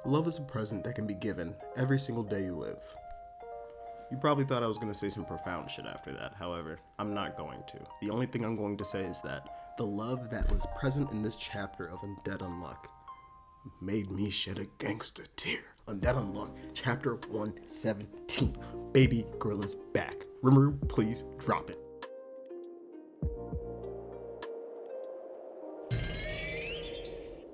Love is a present that can be given every single day you live. You probably thought I was going to say some profound shit after that. However, I'm not going to. The only thing I'm going to say is that the love that was present in this chapter of Undead Unluck made me shed a gangster tear. Undead Unluck, chapter 117. Baby Gorilla's back. Rimuru, please drop it.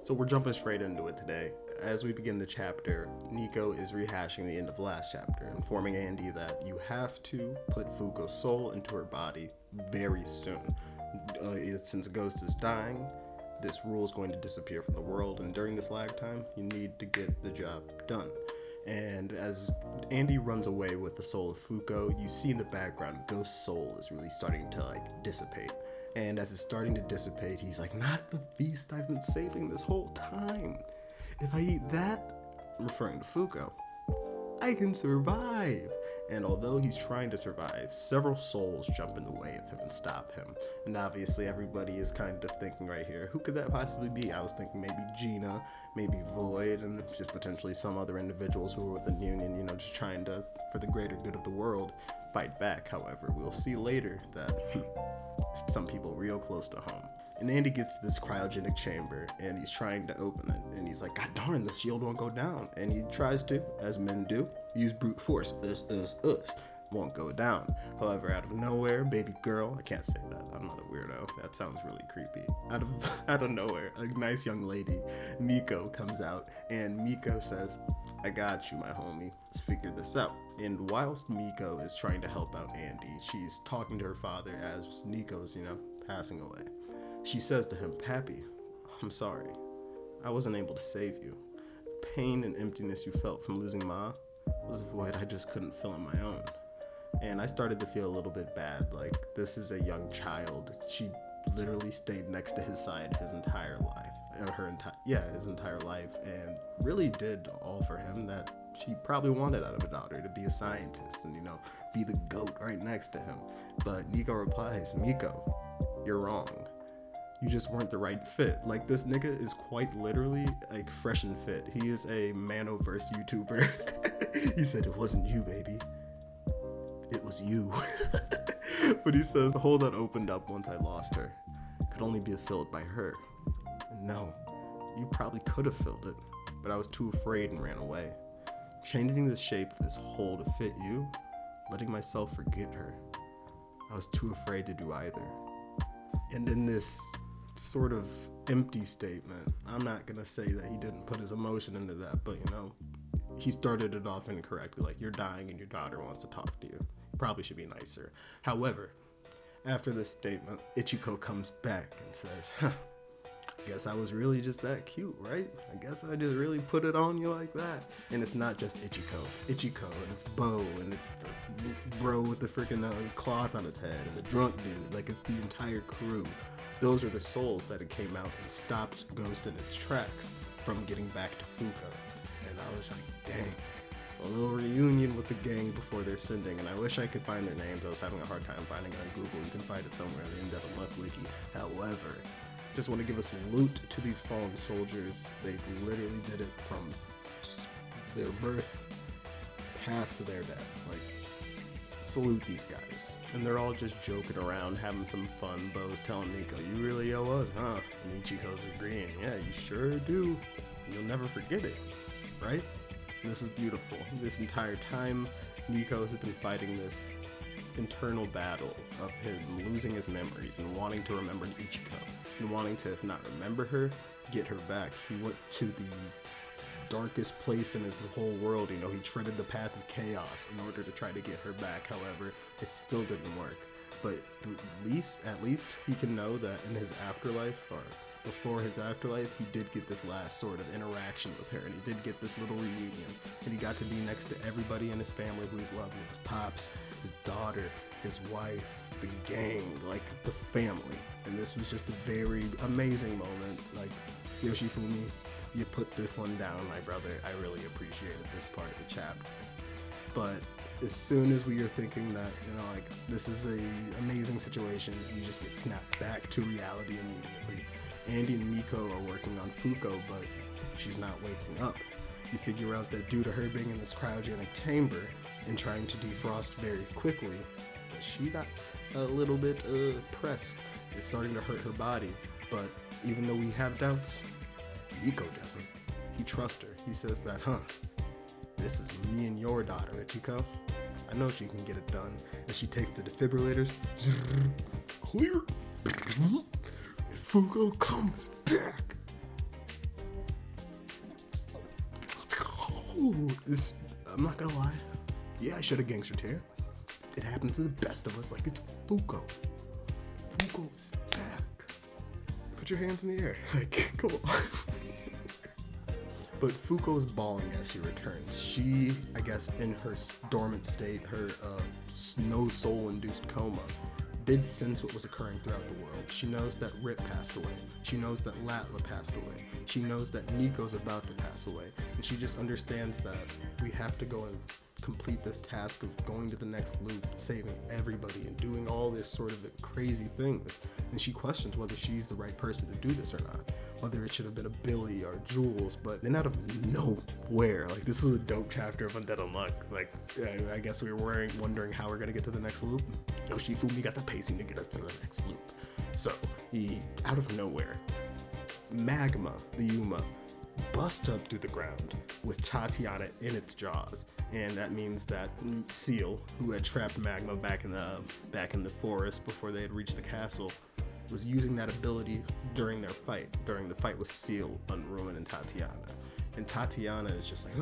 So we're jumping straight into it today. As we begin the chapter, Nico is rehashing the end of last chapter, informing Andy that you have to put Fuuko's soul into her body very soon. Since Ghost is dying, this rule is going to disappear from the world, and during this lag time, you need to get the job done. And as Andy runs away with the soul of Fuuko, you see in the background, Ghost's soul is really starting to dissipate. And as it's starting to dissipate, he's like, not the feast I've been saving this whole time. If I eat that, I'm referring to Fuuko, I can survive. And although he's trying to survive, several souls jump in the way of him and stop him. And obviously everybody is kind of thinking right here, who could that possibly be? I was thinking maybe Gina, maybe Void, and just potentially some other individuals who are within Union, just trying to, for the greater good of the world, fight back. However, we'll see later that some people real close to home. And Andy gets to this cryogenic chamber, and he's trying to open it, and he's like, God darn, the shield won't go down. And he tries to, as men do, use brute force. Won't go down. However, out of nowhere, baby girl, I can't say that, I'm not a weirdo, that sounds really creepy. Out of nowhere, a nice young lady, Miko, comes out, and Miko says, I got you, my homie, let's figure this out. And whilst Miko is trying to help out Andy, she's talking to her father as Nico's, passing away. She says to him, Pappy, I'm sorry. I wasn't able to save you. The pain and emptiness you felt from losing Ma was a void I just couldn't fill on my own. And I started to feel a little bit bad, like this is a young child. She literally stayed next to his side his entire life, his entire life, and really did all for him that she probably wanted out of a daughter, to be a scientist and, be the GOAT right next to him. But Nico replies, Miko, you're wrong. You just weren't the right fit. Like, this nigga is quite literally fresh and fit. He is a Manoverse YouTuber. He said, it wasn't you, baby. It was you. But he says the hole that opened up once I lost her could only be filled by her. And no, you probably could have filled it, but I was too afraid and ran away. Changing the shape of this hole to fit you, letting myself forget her. I was too afraid to do either. And in this sort of empty statement, I'm not gonna say that he didn't put his emotion into that, but he started it off incorrectly, like, you're dying and your daughter wants to talk to you. Probably should be nicer. However, after this statement, Ichiko comes back and says, guess I was really just that cute, right? I guess I just really put it on you like that. And it's not just Ichiko, and it's Bo, and it's the bro with the freaking cloth on his head, and the drunk dude, like, it's the entire crew. Those are the souls that had came out and stopped Ghost in its tracks from getting back to Fuuko. And I was like, dang, a little reunion with the gang before their sending. And I wish I could find their names. I was having a hard time finding it on Google. You can find it somewhere in the Undead Unluck Wiki. However, just want to give a salute to these fallen soldiers. They literally did it from their birth past their death. Like, salute these guys. And they're all just joking around, having some fun. Bo's telling Nico, you really owe us, huh? And Ichiko's agreeing, yeah, you sure do. You'll never forget it, right? And this is beautiful. This entire time, Nico has been fighting this internal battle of him losing his memories and wanting to remember Ichiko. And wanting to, if not remember her, get her back. He went to the darkest place in his whole world. He treaded the path of chaos in order to try to get her back. However, it still didn't work. But at least he can know that in his afterlife, or before his afterlife, he did get this last sort of interaction with her, and he did get this little reunion, and he got to be next to everybody in his family who he's loving, his pops, his daughter, his wife, the gang, like the family. And this was just a very amazing moment. Like, Yoshifumi, you put this one down, my brother. I really appreciated this part of the chapter. But as soon as we are thinking that, this is a amazing situation, you just get snapped back to reality immediately. Andy and Miko are working on Fuuko, but she's not waking up. You figure out that due to her being in this cryogenic chamber and trying to defrost very quickly, that she got a little bit pressed. It's starting to hurt her body, but even though we have doubts, Nico doesn't. He trusts her. He says that, this is me and your daughter, Ichiko. I know she can get it done. And she takes the defibrillators. Clear. Fuuko comes back. Let's go. I'm not gonna lie. Yeah, I should have gangstered here. It happens to the best of us, like it's Fuuko. Fuuko is back. Put your hands in the air. Like, come on. But Fuuko's bawling as she returns. She, I guess, in her dormant state, her no soul-induced coma, did sense what was occurring throughout the world. She knows that Rip passed away. She knows that Latla passed away. She knows that Nico's about to pass away. And she just understands that we have to go and complete this task of going to the next loop, saving everybody, and doing all this sort of crazy things. And she questions whether she's the right person to do this or not. Whether it should have been a Billy or Jules, but then out of nowhere, like, this is a dope chapter of Undead Unluck. Like, I guess we were wondering how we're gonna get to the next loop. No, Shifumi got the pacing to get us to the next loop. So, out of nowhere, Magma, the Yuma, bust up through the ground with Tatiana in its jaws, and that means that Seal, who had trapped Magma back in the forest before they had reached the castle, was using that ability during the fight with Seal, Unruin, and Tatiana. And Tatiana is just like,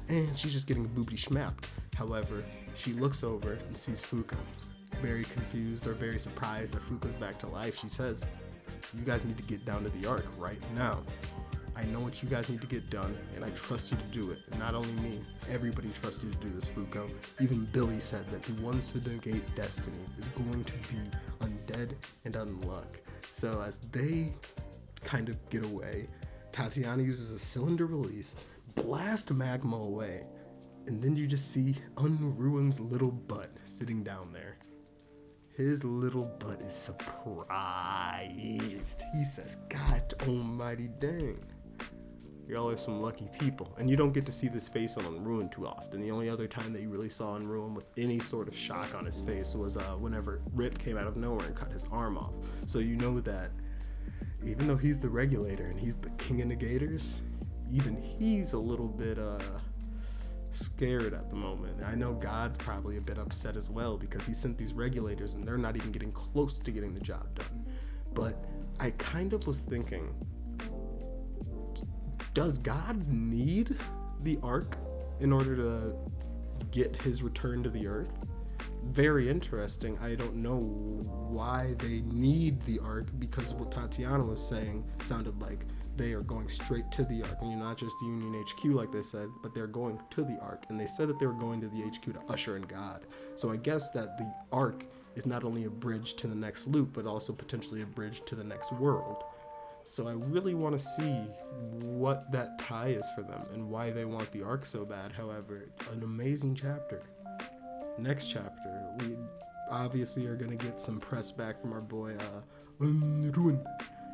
and she's just getting boopy schmapped. However, she looks over and sees Fuuko, very confused or very surprised that Fuuko's back to life. She says, you guys need to get down to the Ark right now. I know what you guys need to get done, and I trust you to do it. And not only me, everybody trusts you to do this, Fuuko. Even Billy said that the ones to negate destiny is going to be Undead and Unluck. So as they kind of get away, Tatiana uses a cylinder release, blast Magma away, and then you just see Unruin's little butt sitting down there. His little butt is surprised. He says, God almighty dang. Y'all are some lucky people. And you don't get to see this face on Unruin too often. The only other time that you really saw Unruin with any sort of shock on his face was whenever Rip came out of nowhere and cut his arm off. So you know that even though he's the regulator and he's the king of negators, even he's a little bit scared at the moment. I know God's probably a bit upset as well because he sent these regulators and they're not even getting close to getting the job done. But I kind of was thinking, does God need the Ark in order to get his return to the Earth? Very interesting. I don't know why they need the Ark, because what Tatiana was saying sounded like they are going straight to the Ark, and not just the Union HQ like they said, but they're going to the Ark, and they said that they were going to the HQ to usher in God. So I guess that the Ark is not only a bridge to the next loop, but also potentially a bridge to the next world. So I really want to see what that tie is for them and why they want the Ark so bad. However, an amazing chapter. Next chapter, we obviously are going to get some press back from our boy Unruin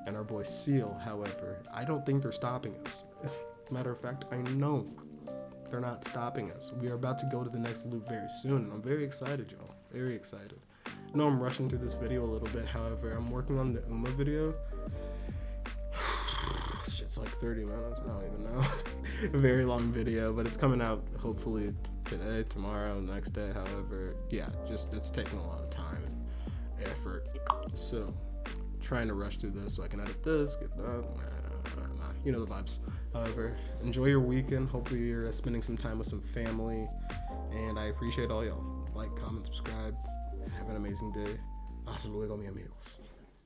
and our boy Seal. However, I don't think they're stopping us. Matter of fact, I know they're not stopping us. We are about to go to the next loop very soon, and I'm very excited, y'all. Very excited. I know I'm rushing through this video a little bit. However, I'm working on the Uma video. Shit's like 30 minutes. I don't even know. A very long video, but it's coming out hopefully today, tomorrow, next day. However, yeah, just it's taking a lot of time and effort. So, trying to rush through this so I can edit this, get that. You know the vibes. However, enjoy your weekend. Hopefully you're spending some time with some family, and I appreciate all y'all. Like, comment, subscribe. Have an amazing day. Hasta luego, mi amigos.